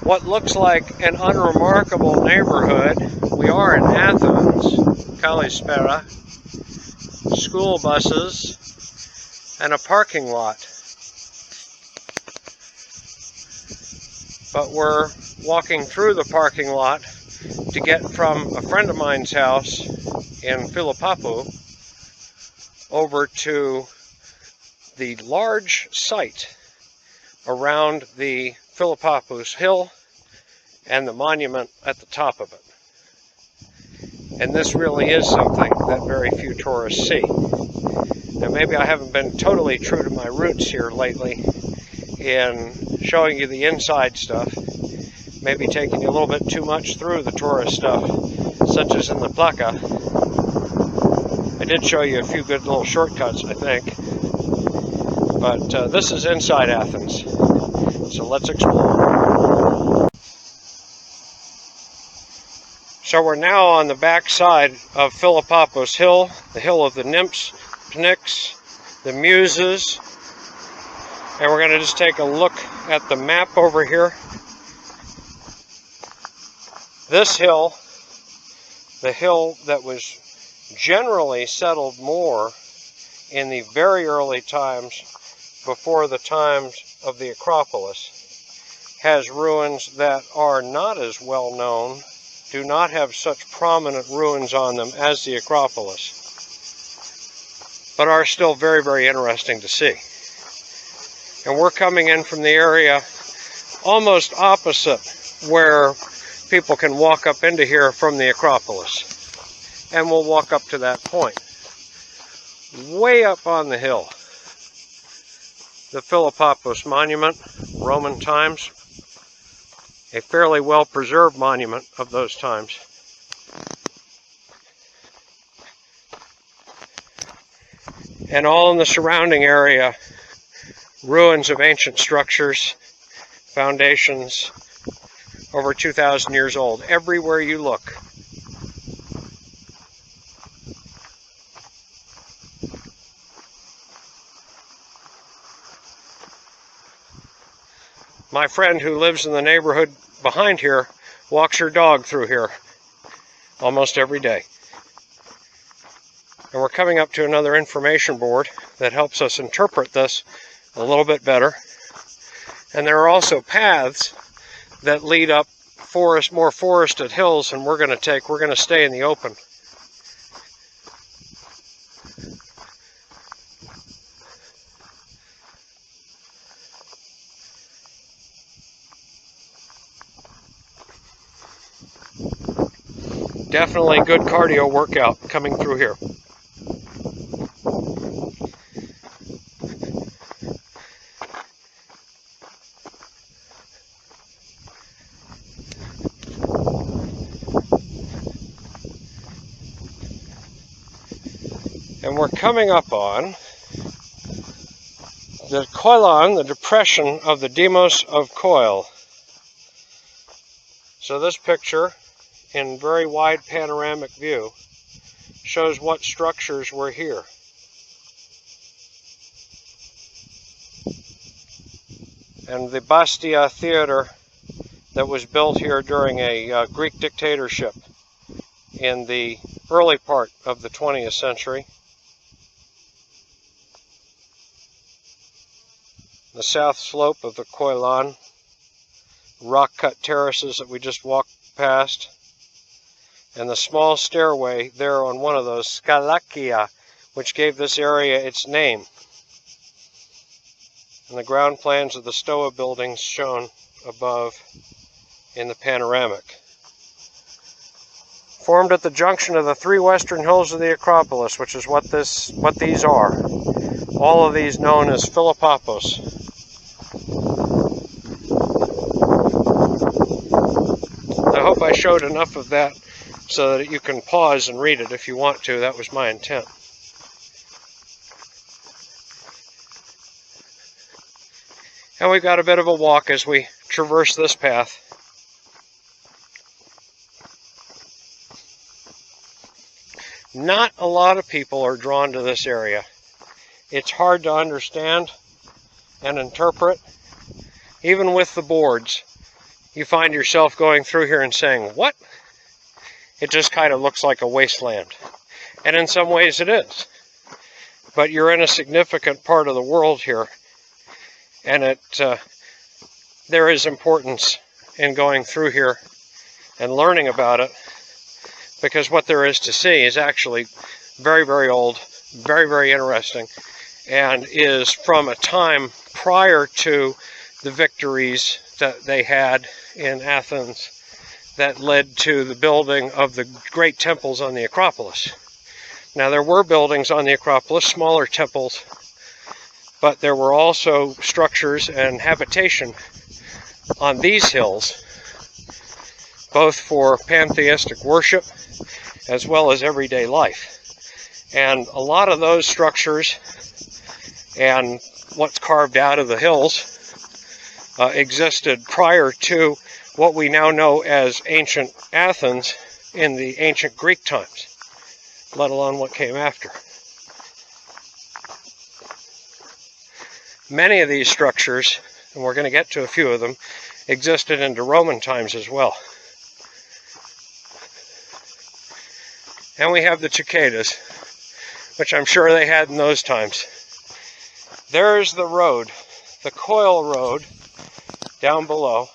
what looks like an unremarkable neighborhood. We are in Athens, Kalispera, school buses, and a parking lot. But we're walking through the parking lot to get from a friend of mine's house in Philopappos over to the large site around the Filopappos Hill and the monument at the top of it. And this really is something that very few tourists see. Now maybe I haven't been totally true to my roots here lately in showing you the inside stuff, maybe taking you a little bit too much through the tourist stuff, such as in the Plaka. I did show you a few good little shortcuts, I think. But this is inside Athens, so let's explore. So we're now on the back side of Filopappos Hill, the hill of the Nymphs, Pynx, the Muses, and we're going to just take a look at the map over here. This hill, the hill that was generally settled more in the very early times before the times of the Acropolis, has ruins that are not as well known, do not have such prominent ruins on them as the Acropolis, but are still very, very interesting to see. And we're coming in from the area almost opposite where people can walk up into here from the Acropolis. And we'll walk up to that point. Way up on the hill, the Philopappos Monument, Roman times, a fairly well-preserved monument of those times. And all in the surrounding area, ruins of ancient structures, foundations, over 2,000 years old, everywhere you look. My friend who lives in the neighborhood behind here walks her dog through here almost every day. And we're coming up to another information board that helps us interpret this a little bit better. And there are also paths that lead up more forested hills, and we're going to stay in the open. Definitely good cardio workout coming through here. And we're coming up on the Coilan, the depression of the Demos of Coil. So this picture, in very wide panoramic view, shows what structures were here. And the Bastia Theater that was built here during a Greek dictatorship in the early part of the 20th century. The south slope of the Coilan, rock-cut terraces that we just walked past, and the small stairway there on one of those, Skalakia, which gave this area its name. And the ground plans of the Stoa buildings shown above in the panoramic. Formed at the junction of the three western hills of the Acropolis, which is what these are. All of these known as Philopappos. I hope I showed enough of that so that you can pause and read it if you want to. That was my intent. And we've got a bit of a walk as we traverse this path. Not a lot of people are drawn to this area. It's hard to understand and interpret, even with the boards. you find yourself going through here and saying, what? It just kind of looks like a wasteland. And in some ways it is. But you're in a significant part of the world here. And there is importance in going through here and learning about it, because what there is to see is actually very, very old, very, very interesting, and is from a time prior to the victories that they had in Athens that led to the building of the great temples on the Acropolis. Now, there were buildings on the Acropolis, smaller temples, but there were also structures and habitation on these hills, both for pantheistic worship as well as everyday life. And a lot of those structures and what's carved out of the hills existed prior to what we now know as ancient Athens in the ancient Greek times, let alone what came after. Many of these structures, and we're going to get to a few of them, existed into Roman times as well. And we have the cicadas, which I'm sure they had in those times. There's the road, the Coil Road, down below.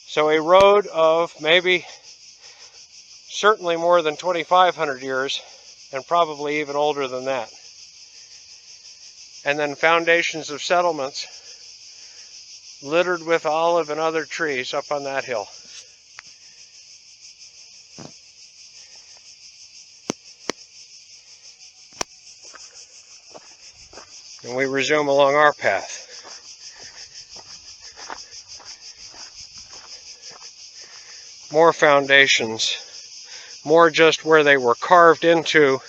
So a road of maybe, certainly more than 2,500 years, and probably even older than that. And then foundations of settlements littered with olive and other trees up on that hill. And we resume along our path. More foundations, more just where they were carved into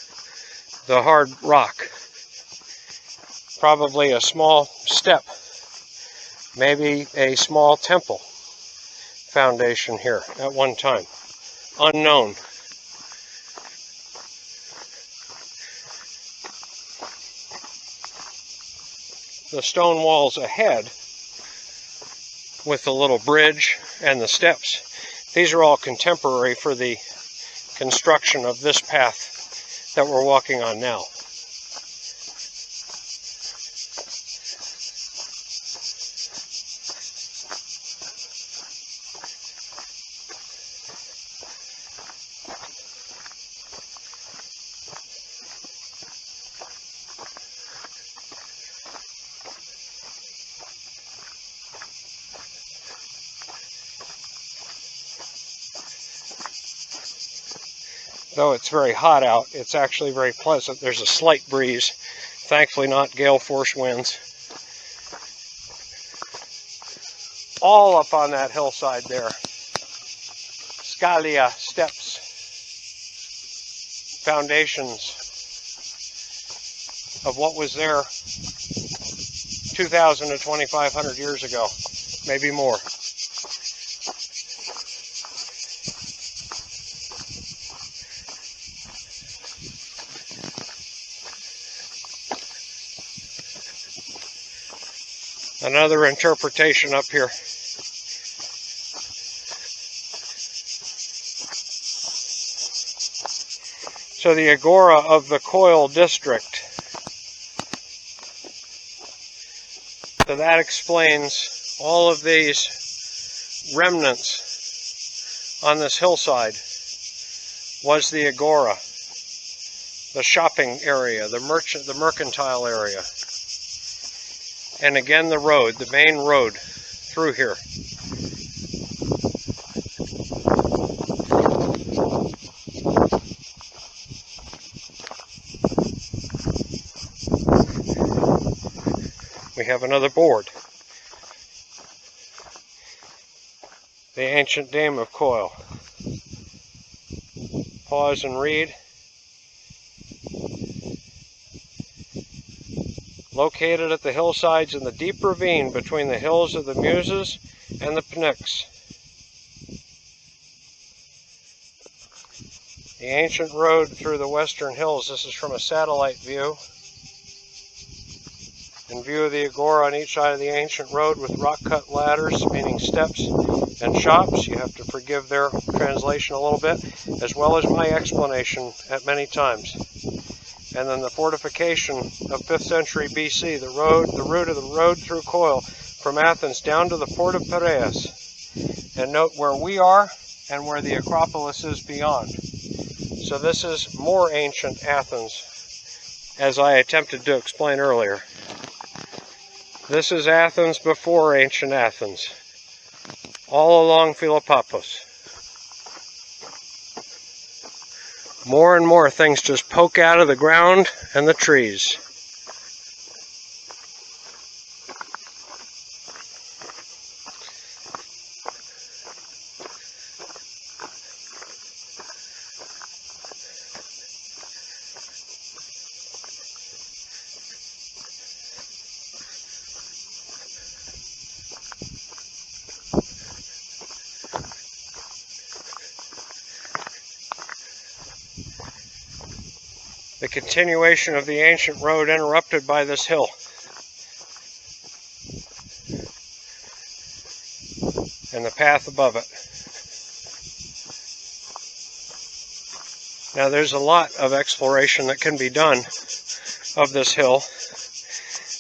the hard rock. Probably a small step, maybe a small temple foundation here at one time. Unknown. The stone walls ahead with the little bridge and the steps, these are all contemporary for the construction of this path that we're walking on now. Though it's very hot out, it's actually very pleasant. There's a slight breeze, thankfully not gale force winds. All up on that hillside there. Scalia, steps, foundations of what was there 2,000 to 2,500 years ago, maybe more. Another interpretation up here. So the Agora of the Coilan District. So that explains all of these remnants on this hillside was the Agora, the shopping area, the mercantile area. And again, the road, the main road through here. We have another board. The ancient dame of Coil. Pause and read. Located at the hillsides in the deep ravine between the hills of the Muses and the Pynx. The ancient road through the western hills. This is from a satellite view. in view of the Agora on each side of the ancient road with rock-cut ladders, meaning steps and shops. You have to forgive their translation a little bit, as well as my explanation at many times. And then the fortification of 5th century BC, the route of the road through Coil from Athens down to the port of Piraeus. And note where we are and where the Acropolis is beyond. So this is more ancient Athens, as I attempted to explain earlier. This is Athens before ancient Athens, all along Philopappos. More and more things just poke out of the ground and the trees. The continuation of the ancient road interrupted by this hill. And the path above it. Now there's a lot of exploration that can be done of this hill.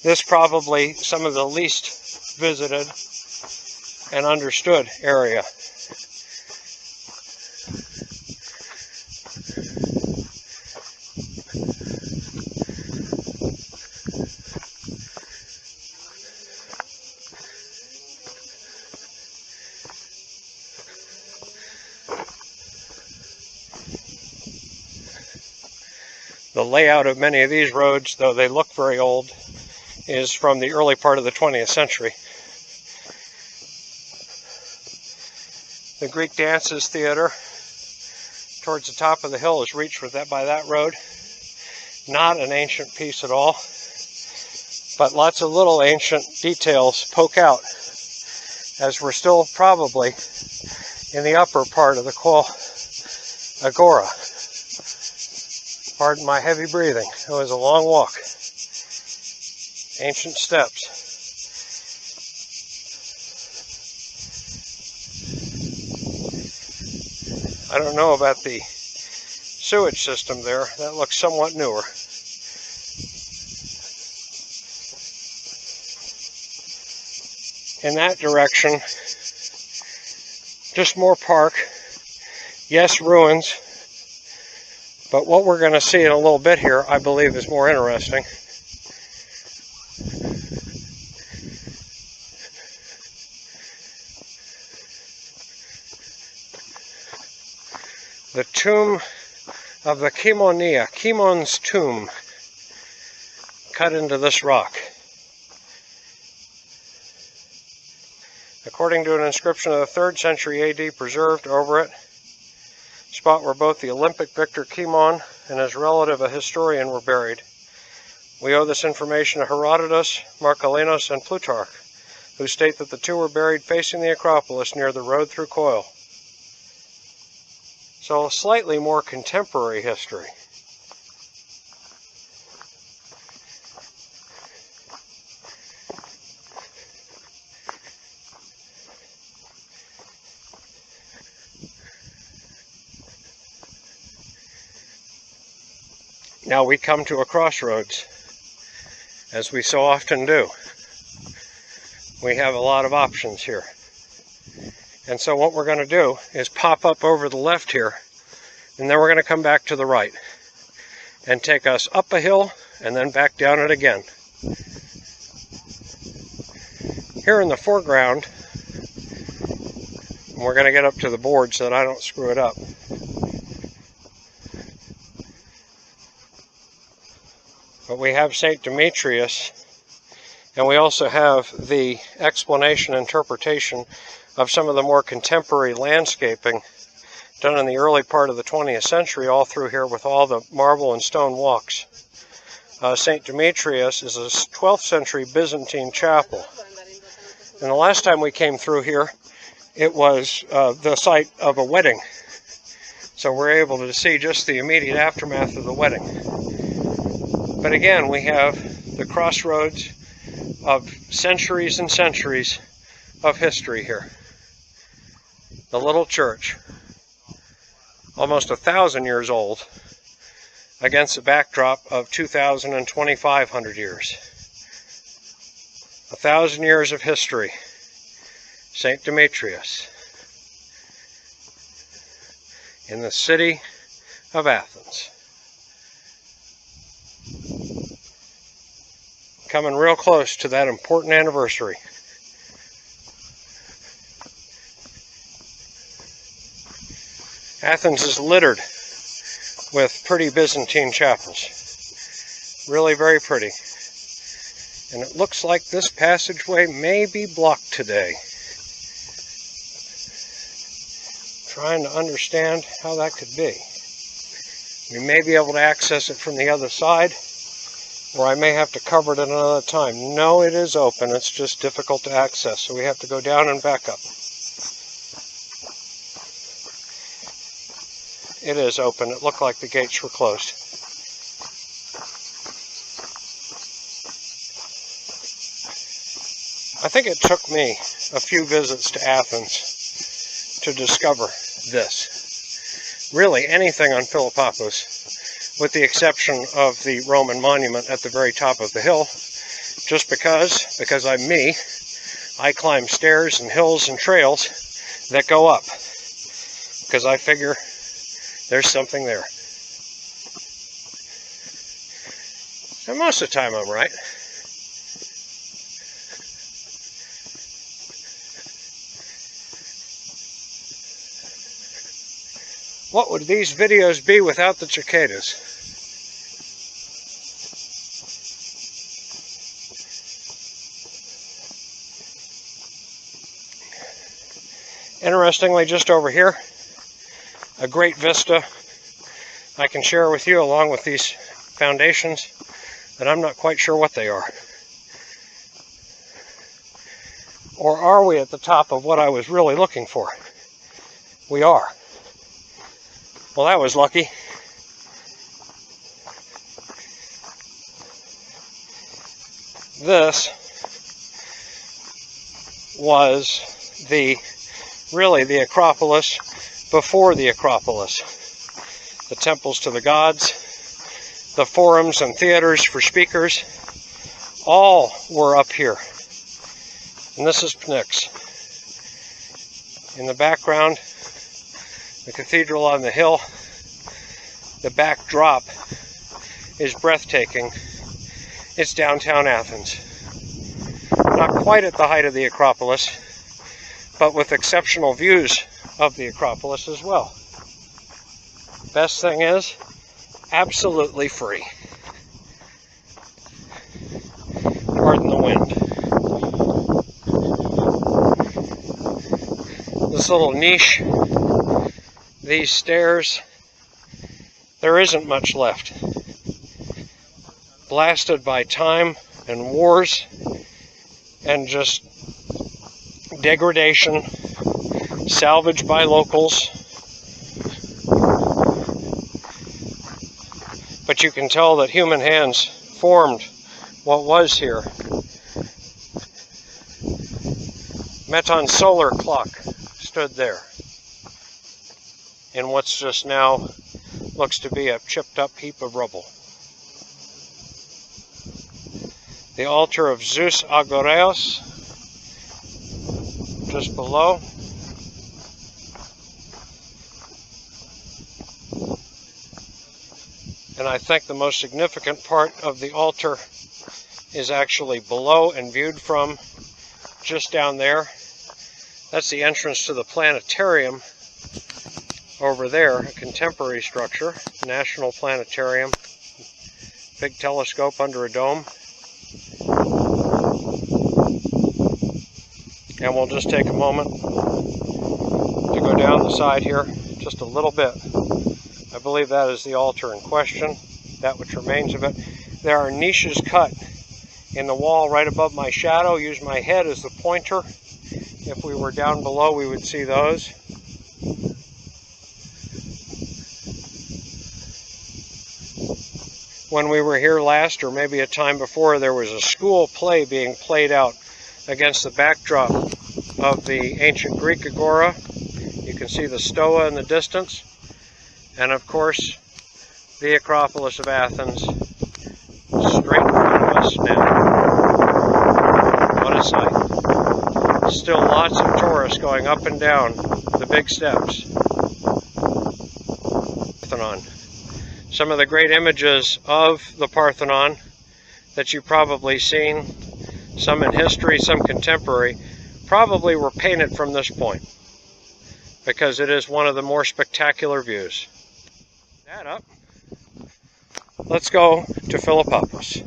This probably some of the least visited and understood area. The layout of many of these roads, though they look very old, is from the early part of the 20th century. The Greek Dances Theater towards the top of the hill is reached by that road. Not an ancient piece at all, but lots of little ancient details poke out, as we're still probably in the upper part of the Agora. Pardon my heavy breathing. It was a long walk. Ancient steps. I don't know about the sewage system there. That looks somewhat newer. In that direction, just more park. Yes, ruins. But what we're going to see in a little bit here, I believe, is more interesting. The tomb of the Kimonia, Kimon's tomb, cut into this rock. According to an inscription of the 3rd century AD preserved over it, spot where both the Olympic victor Kimon and his relative, a historian, were buried. We owe this information to Herodotus, Marcellinus, and Plutarch, who state that the two were buried facing the Acropolis near the road through Coil. So, slightly more contemporary history. Now we come to a crossroads, as we so often do. We have a lot of options here. And so what we're going to do is pop up over the left here, and then we're going to come back to the right and take us up a hill and then back down it again. Here in the foreground, and we're going to get up to the board so that I don't screw it up. But we have St. Demetrius, and we also have the explanation and interpretation of some of the more contemporary landscaping done in the early part of the 20th century all through here with all the marble and stone walks. St. Demetrius is a 12th century Byzantine chapel. And the last time we came through here, it was the site of a wedding. So we're able to see just the immediate aftermath of the wedding. But again, we have the crossroads of centuries and centuries of history here. The little church, almost 1,000 years old, against a backdrop of 2,000 and 2,500 years. 1,000 years of history. St. Demetrius, in the city of Athens. Coming real close to that important anniversary. Athens is littered with pretty Byzantine chapels. Really very pretty. And it looks like this passageway may be blocked today. Trying to understand how that could be. We may be able to access it from the other side, or I may have to cover it at another time. No, it is open. It's just difficult to access, so we have to go down and back up. It is open. It looked like the gates were closed. I think it took me a few visits to Athens to discover this. Really, anything on Philopappos, with the exception of the Roman monument at the very top of the hill, just because I'm me, I climb stairs and hills and trails that go up, because I figure there's something there. And most of the time I'm right. What would these videos be without the cicadas? Interestingly, just over here, a great vista I can share with you along with these foundations that I'm not quite sure what they are. Or are we at the top of what I was really looking for? We are. Well, that was lucky. This was really the Acropolis before the Acropolis. The temples to the gods, the forums and theaters for speakers, all were up here. And this is Pynx. In the background, the cathedral on the hill. The backdrop is breathtaking. It's downtown Athens. Not quite at the height of the Acropolis, but with exceptional views of the Acropolis as well. Best thing is, absolutely free. Pardon the wind. This little niche, these stairs, there isn't much left. Blasted by time and wars and just degradation, salvaged by locals. But you can tell that human hands formed what was here. Meton's solar clock stood there in what's just now looks to be a chipped up heap of rubble. The altar of Zeus Agoreos just below. And I think the most significant part of the altar is actually below and viewed from just down there. That's the entrance to the planetarium over there, a contemporary structure, National Planetarium, big telescope under a dome. And we'll just take a moment to go down the side here just a little bit. I believe that is the altar in question, that which remains of it. There are niches cut in the wall right above my shadow. Use my head as the pointer. If we were down below, we would see those. when we were here last, or maybe a time before, there was a school play being played out against the backdrop of the ancient Greek Agora. You can see the Stoa in the distance. And of course, the Acropolis of Athens, straight in front of us now. What a sight. Still lots of tourists going up and down the big steps. Parthenon. Some of the great images of the Parthenon that you've probably seen, some in history, some contemporary, probably were painted from this point, because it is one of the more spectacular views. That up. Let's go to Philopappos.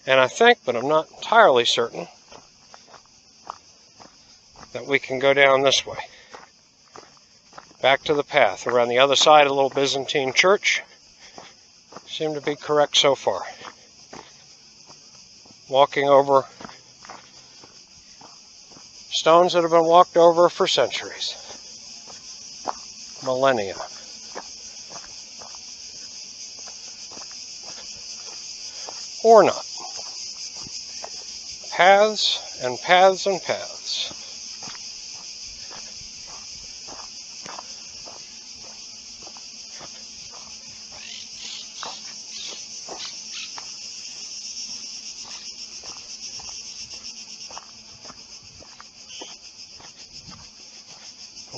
And I think, but I'm not entirely certain, that we can go down this way. Back to the path. Around the other side, a little Byzantine church. Seem to be correct so far. Walking over stones that have been walked over for centuries. Millennia. Or not. Paths and paths and paths.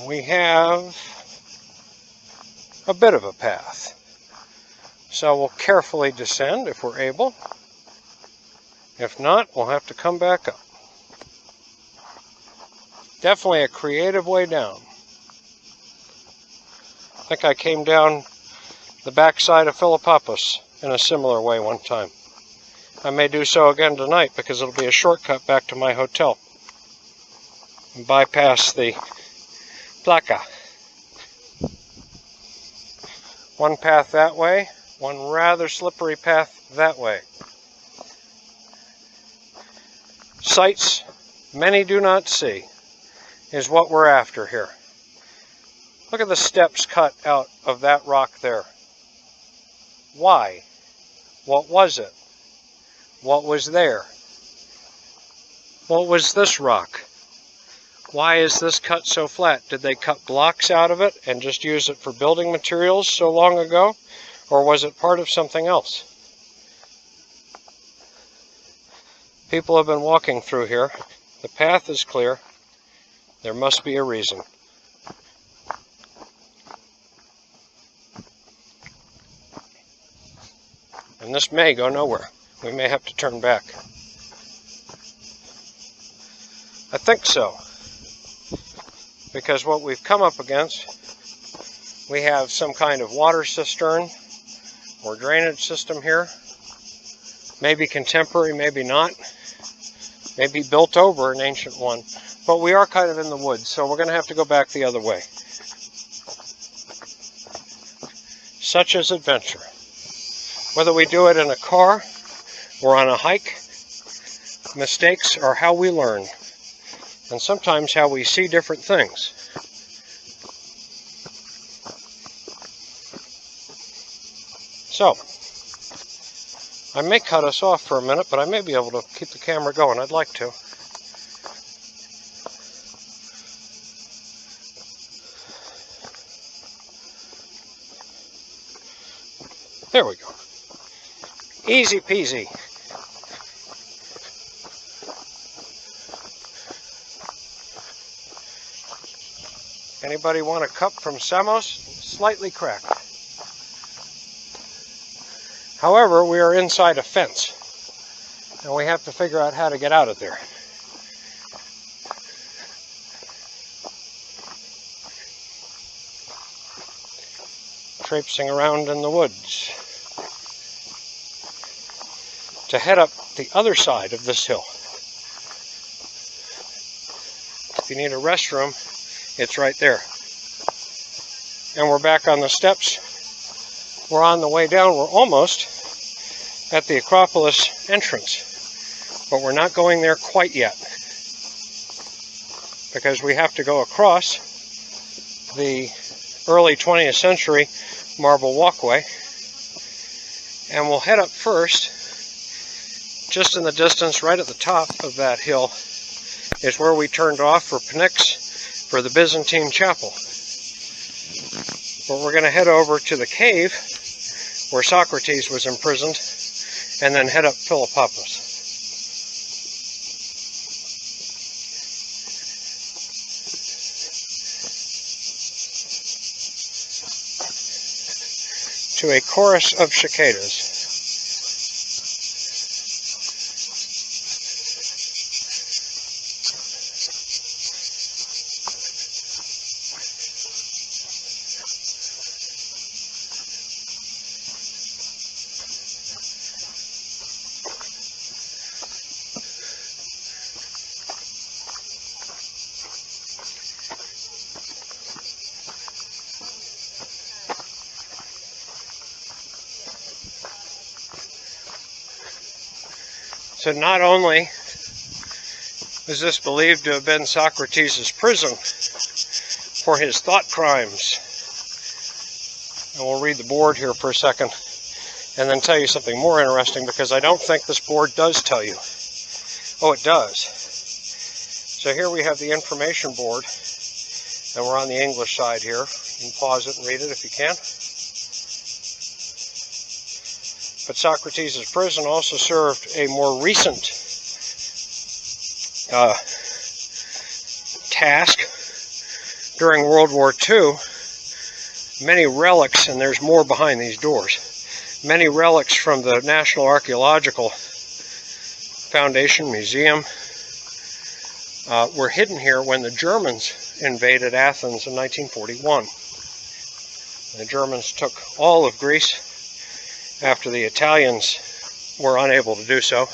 We have a bit of a path, so we'll carefully descend if we're able. If not, we'll have to come back up. Definitely a creative way down. I think I came down the backside of Philopappos in a similar way one time. I may do so again tonight because it'll be a shortcut back to my hotel and bypass the Plaka. One path that way, one rather slippery path that way. Sights many do not see is what we're after here. Look at the steps cut out of that rock there. Why? What was it? What was there? What was this rock? Why is this cut so flat? Did they cut blocks out of it and just use it for building materials so long ago? Or was it part of something else? People have been walking through here. The path is clear. There must be a reason. And this may go nowhere. We may have to turn back. I think so. Because what we've come up against, we have some kind of water cistern or drainage system here. Maybe contemporary, maybe not. Maybe built over an ancient one. But we are kind of in the woods, so we're going to have to go back the other way. Such is adventure. Whether we do it in a car or on a hike, mistakes are how we learn. And sometimes how we see different things. So, I may cut us off for a minute, but I may be able to keep the camera going. I'd like to. There we go. Easy peasy. Anybody want a cup from Samos? Slightly cracked. However, we are inside a fence, and we have to figure out how to get out of there. Traipsing around in the woods to head up the other side of this hill. If you need a restroom, it's right there. And we're back on the steps. We're on the way down. We're almost at the Acropolis entrance. But we're not going there quite yet. Because we have to go across the early 20th century marble walkway. And we'll head up first. Just in the distance, right at the top of that hill, is where we turned off for Pynx for the Byzantine chapel. But we're going to head over to the cave where Socrates was imprisoned, and then head up Philopappos. To a chorus of cicadas. So not only is this believed to have been Socrates' prison for his thought crimes, and we'll read the board here for a second and then tell you something more interesting, because I don't think this board does tell you. Oh, it does. So here we have the information board, and we're on the English side here. You can pause it and read it if you can. But Socrates' prison also served a more recent task during World War II. Many relics, and there's more behind these doors, many relics from the National Archaeological Foundation Museum were hidden here when the Germans invaded Athens in 1941. The Germans took all of Greece after the Italians were unable to do so,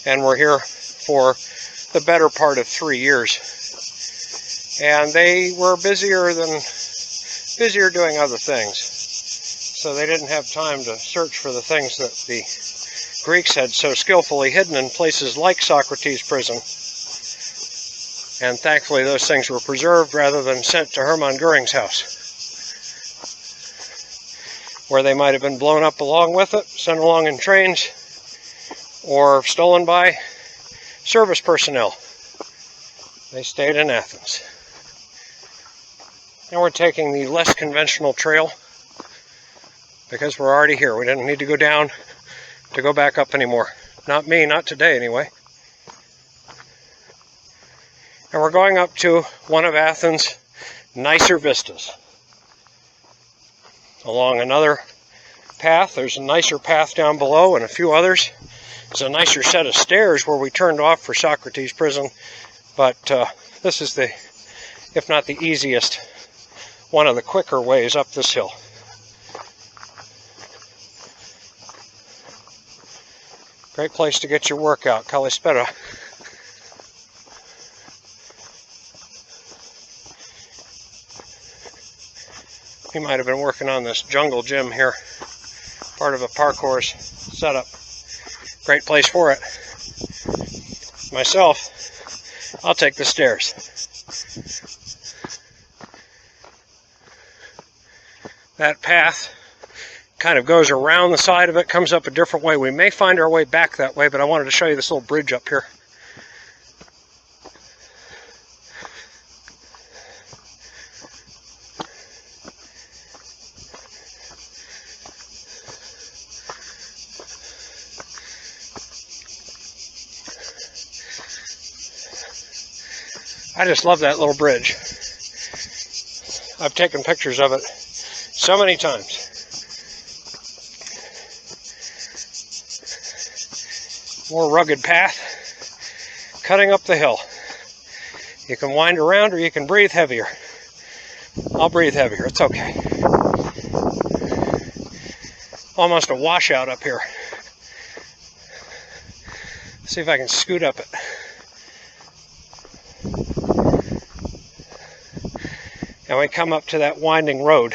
and were here for the better part of 3 years. And they were busier doing other things, so they didn't have time to search for the things that the Greeks had so skillfully hidden in places like Socrates' prison. And thankfully those things were preserved rather than sent to Hermann Goering's house, where they might have been blown up along with it, sent along in trains, or stolen by service personnel. They stayed in Athens. And we're taking the less conventional trail because we're already here. We didn't need to go down to go back up anymore. Not me, not today anyway. And we're going up to one of Athens' nicer vistas. Along another path, there's a nicer path down below and a few others. There's a nicer set of stairs where we turned off for Socrates' prison, but this is the, if not the easiest, one of the quicker ways up this hill. Great place to get your workout, Kalispera. He might have been working on this jungle gym here, part of a parkour setup. Great place for it. Myself, I'll take the stairs. That path kind of goes around the side of it, comes up a different way. We may find our way back that way, but I wanted to show you this little bridge up here. I just love that little bridge. I've taken pictures of it so many times. More rugged path, cutting up the hill. You can wind around or you can breathe heavier. I'll breathe heavier, it's okay. Almost a washout up here. See if I can scoot up it. And we come up to that winding road,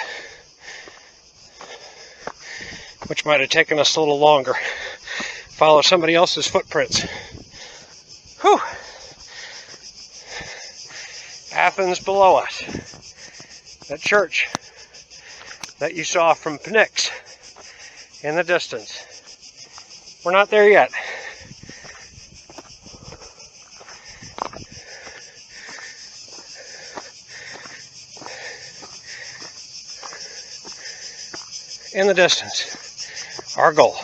which might have taken us a little longer. Follow somebody else's footprints. Whew! Athens below us. that church that you saw from Pynx in the distance. We're not there yet. In the distance, our goal.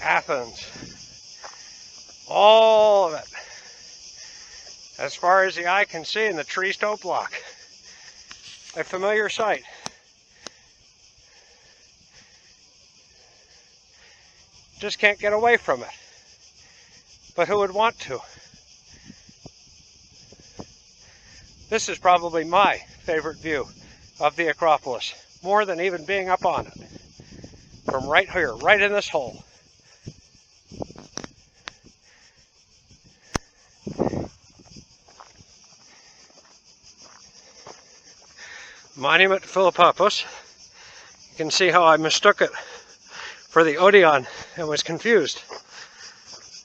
Athens, all of it, as far as the eye can see, and the trees don't block. A familiar sight. Just can't get away from it. But who would want to? This is probably my favorite view of the Acropolis, more than even being up on it. From right here, right in this hole. Monument to Philopappos. You can see how I mistook it for the Odeon and was confused.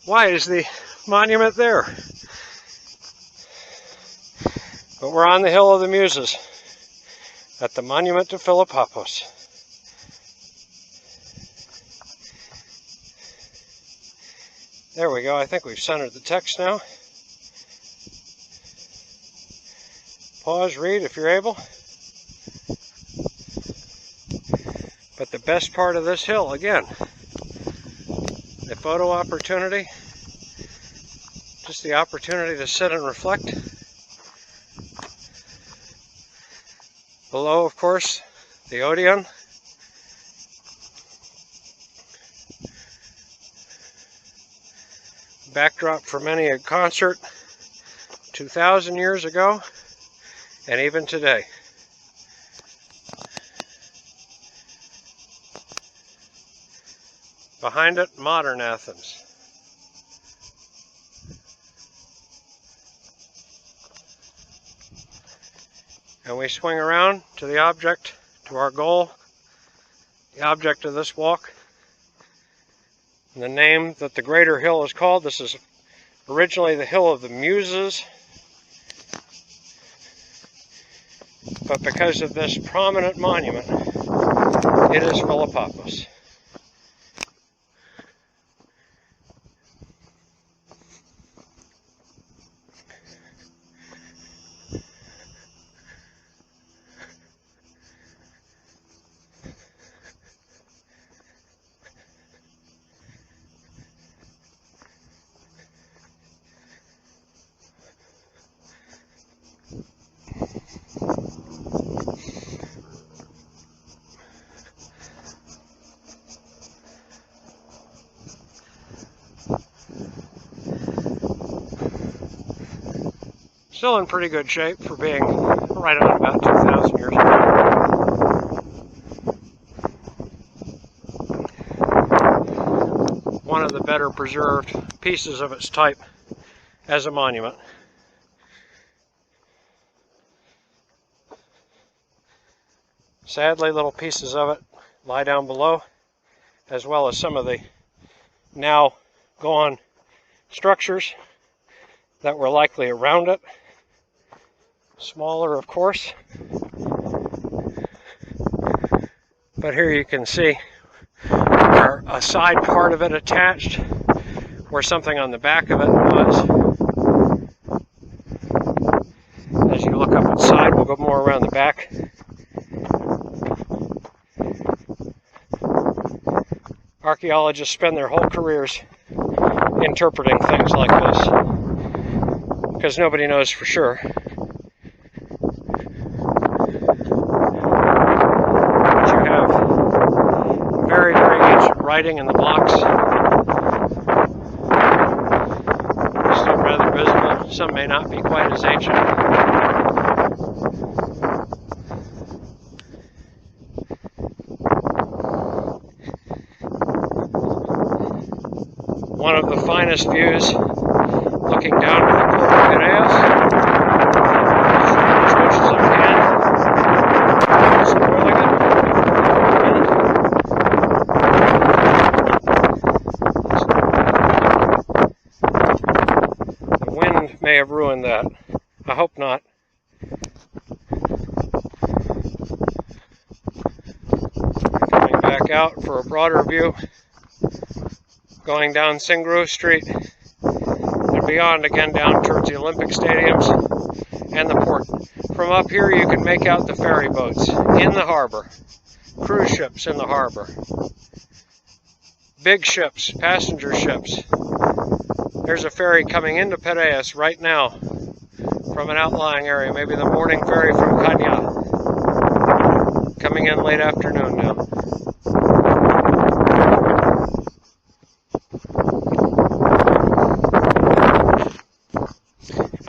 Why is the monument there? But we're on the Hill of the Muses at the Monument to Philopappos. There we go. I think we've centered the text now. Pause, read if you're able. But the best part of this hill, again, the photo opportunity, just the opportunity to sit and reflect. Below, of course, the Odeon. Backdrop for many a concert 2,000 years ago, and even today. Behind it, modern Athens. And we swing around to the object, to our goal, the object of this walk. And the name that the greater hill is called, this is originally the Hill of the Muses. But because of this prominent monument, it is Philopappos. Still in pretty good shape for being right on about 2,000 years old. One of the better preserved pieces of its type as a monument. Sadly, little pieces of it lie down below, as well as some of the now gone structures that were likely around it. Smaller, of course. But here you can see where a side part of it attached, where something on the back of it was. As you look up its side, we'll go more around the back. Archaeologists spend their whole careers interpreting things like this, because nobody knows for sure. But you have very, very ancient writing in the blocks. Still rather visible. Some may not be quite as ancient. One of the finest views looking down to the Port of Piraeus, as much as I've wind may have ruined that. I hope not. Coming back out for a broader view, going down Singru Street and beyond again down towards the Olympic stadiums and the port. From up here you can make out the ferry boats in the harbor, cruise ships in the harbor, big ships, passenger ships. There's a ferry coming into Piraeus right now from an outlying area, maybe the morning ferry from Kanya, coming in late afternoon now.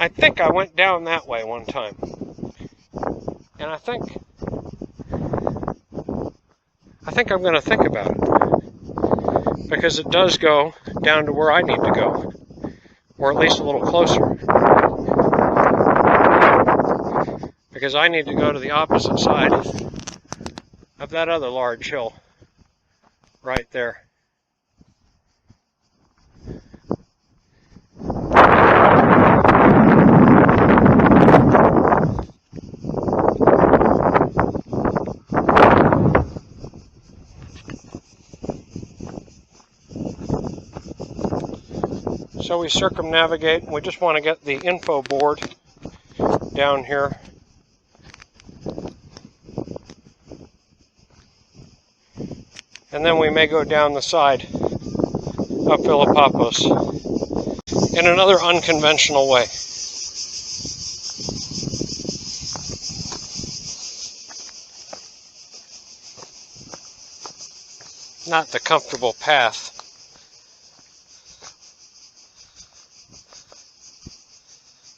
I think I went down that way one time, and I think I'm going to think about it, because it does go down to where I need to go, or at least a little closer, because I need to go to the opposite side of that other large hill right there. So we circumnavigate, and we just want to get the info board down here. And then we may go down the side of Philopappos in another unconventional way. Not the comfortable path.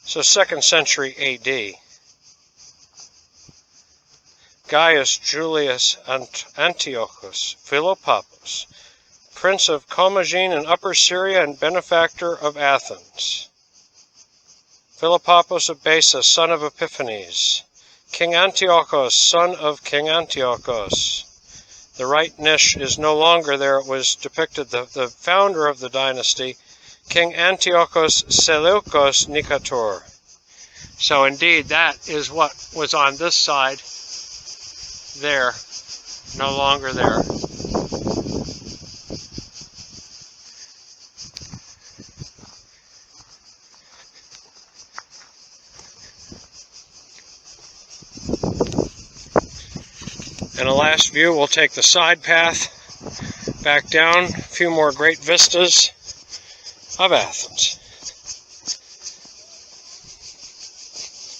So 2nd century AD, Gaius Julius Antiochus Philopappos, prince of Commagene in Upper Syria and benefactor of Athens. Philopappos of Besa, son of Epiphanes. King Antiochus, son of King Antiochus. The right niche is no longer there. It was depicted the founder of the dynasty, King Antiochus Seleucus Nicator. So indeed, that is what was on this side there, no longer there. And a last view, we'll take the side path back down, a few more great vistas of Athens.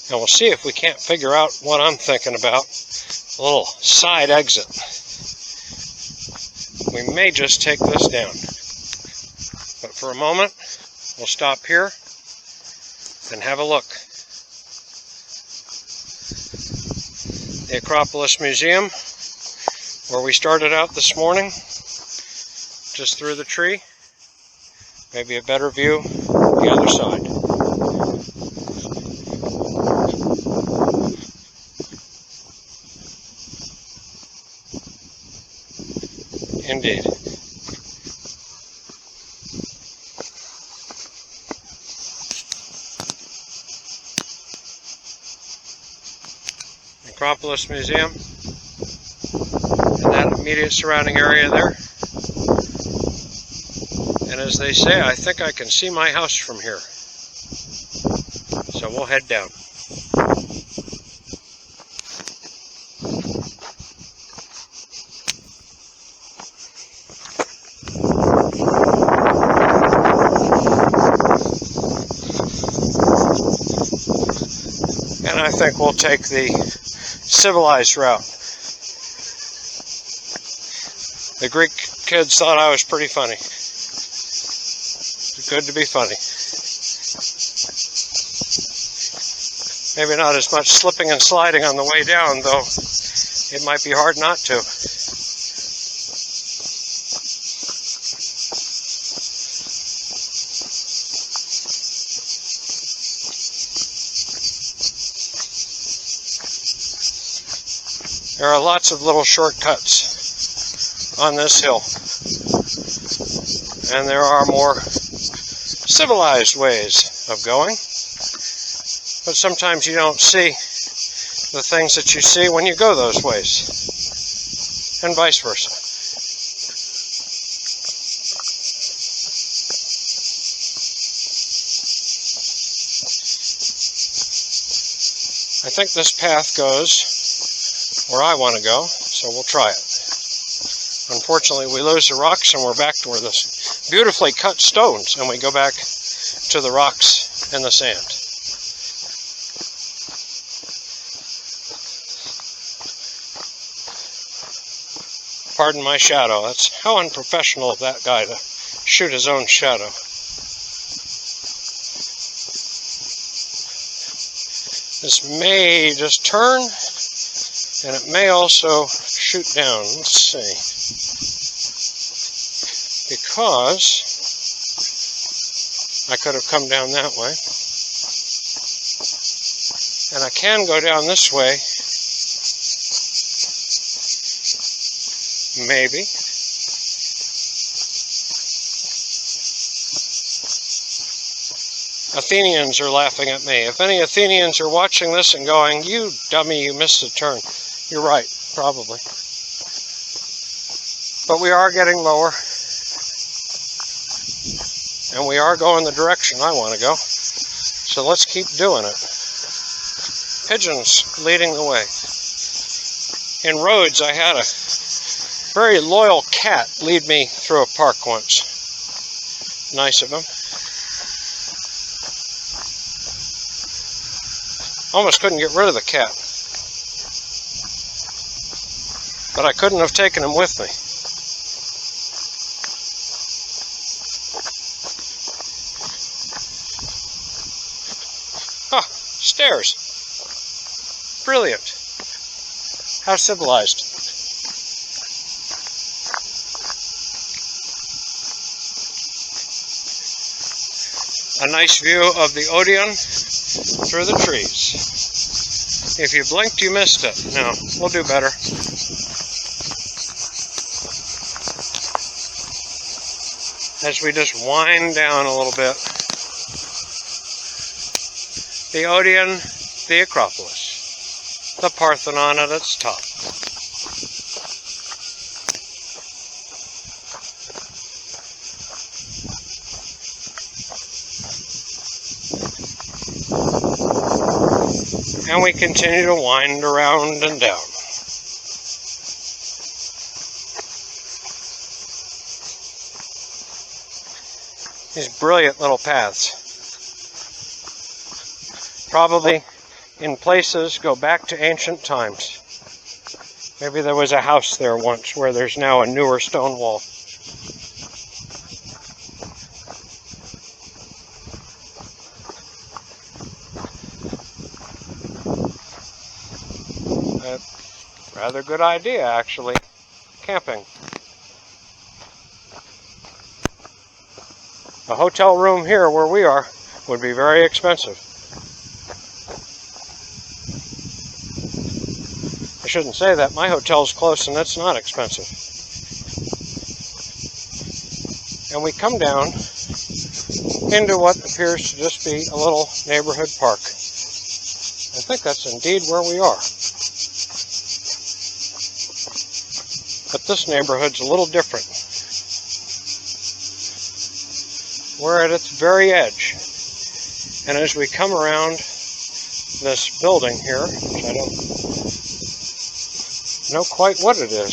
And we'll see if we can't figure out what I'm thinking about. A little side exit. We may just take this down. But for a moment, we'll stop here and have a look. The Acropolis Museum, where we started out this morning, just through the tree. Maybe a better view the other side. Indeed. Acropolis Museum and that immediate surrounding area there. And as they say, I think I can see my house from here. So we'll head down. And I think we'll take the civilized route. The Greek kids thought I was pretty funny. It's good to be funny. Maybe not as much slipping and sliding on the way down, though it might be hard not to. There are lots of little shortcuts on this hill, and there are more civilized ways of going. But sometimes you don't see the things that you see when you go those ways, and vice versa. I think this path goes where I want to go, so we'll try it. Unfortunately, we lose the rocks and we're back to where this beautifully cut stones, and we go back to the rocks and the sand. Pardon my shadow. That's how unprofessional of that guy to shoot his own shadow. This may just turn, and it may also shoot down. Let's see. Because I could have come down that way. And I can go down this way. Maybe. Athenians are laughing at me. If any Athenians are watching this and going, "You dummy, you missed the turn," you're right, probably. But we are getting lower. And we are going the direction I want to go. So let's keep doing it. Pigeons leading the way. In Rhodes, I had a very loyal cat lead me through a park once. Nice of him. Almost couldn't get rid of the cat. But I couldn't have taken him with me. Ah, stairs. Brilliant. How civilized. A nice view of the Odeon through the trees. If you blinked, you missed it. No, we'll do better. As we just wind down a little bit. The Odeon, the Acropolis, the Parthenon at its top. And we continue to wind around and down. These brilliant little paths. Probably in places go back to ancient times. Maybe there was a house there once where there's now a newer stone wall. Rather good idea, actually. Camping. A hotel room here where we are would be very expensive. I shouldn't say that. My hotel's close and it's not expensive. And we come down into what appears to just be a little neighborhood park. I think that's indeed where we are. But this neighborhood's a little different. We're at its very edge. And as we come around this building here, which I don't know quite what it is,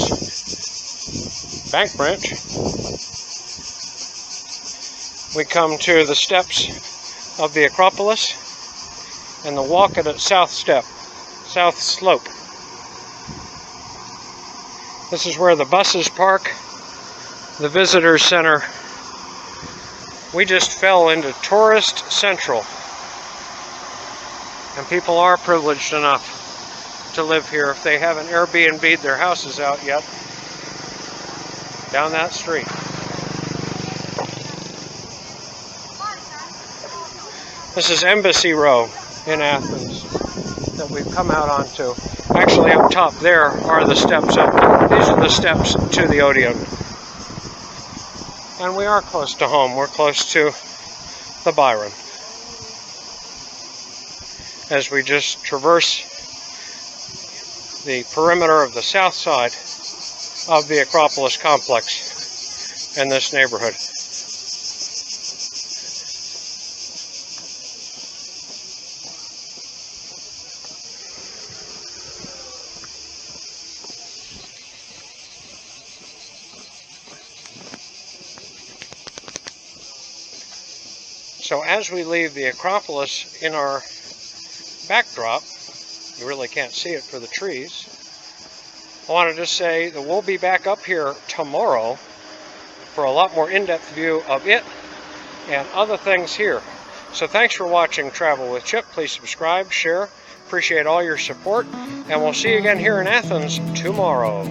bank branch, we come to the steps of the Acropolis and the walk at its south slope. This is where the buses park, the visitor center. We just fell into Tourist Central. And people are privileged enough to live here if they haven't Airbnb'd their houses out yet. Down that street. This is Embassy Row in Athens that we've come out onto. Actually, up top there are the steps up. These are the steps to the Odeon. And we are close to home. We're close to the Byron. as we just traverse the perimeter of the south side of the Acropolis complex in this neighborhood. So as we leave the Acropolis in our backdrop, you really can't see it for the trees, I want to just say that we'll be back up here tomorrow for a lot more in-depth view of it and other things here. So thanks for watching Travel with Chip. Please subscribe, share, appreciate all your support, and we'll see you again here in Athens tomorrow.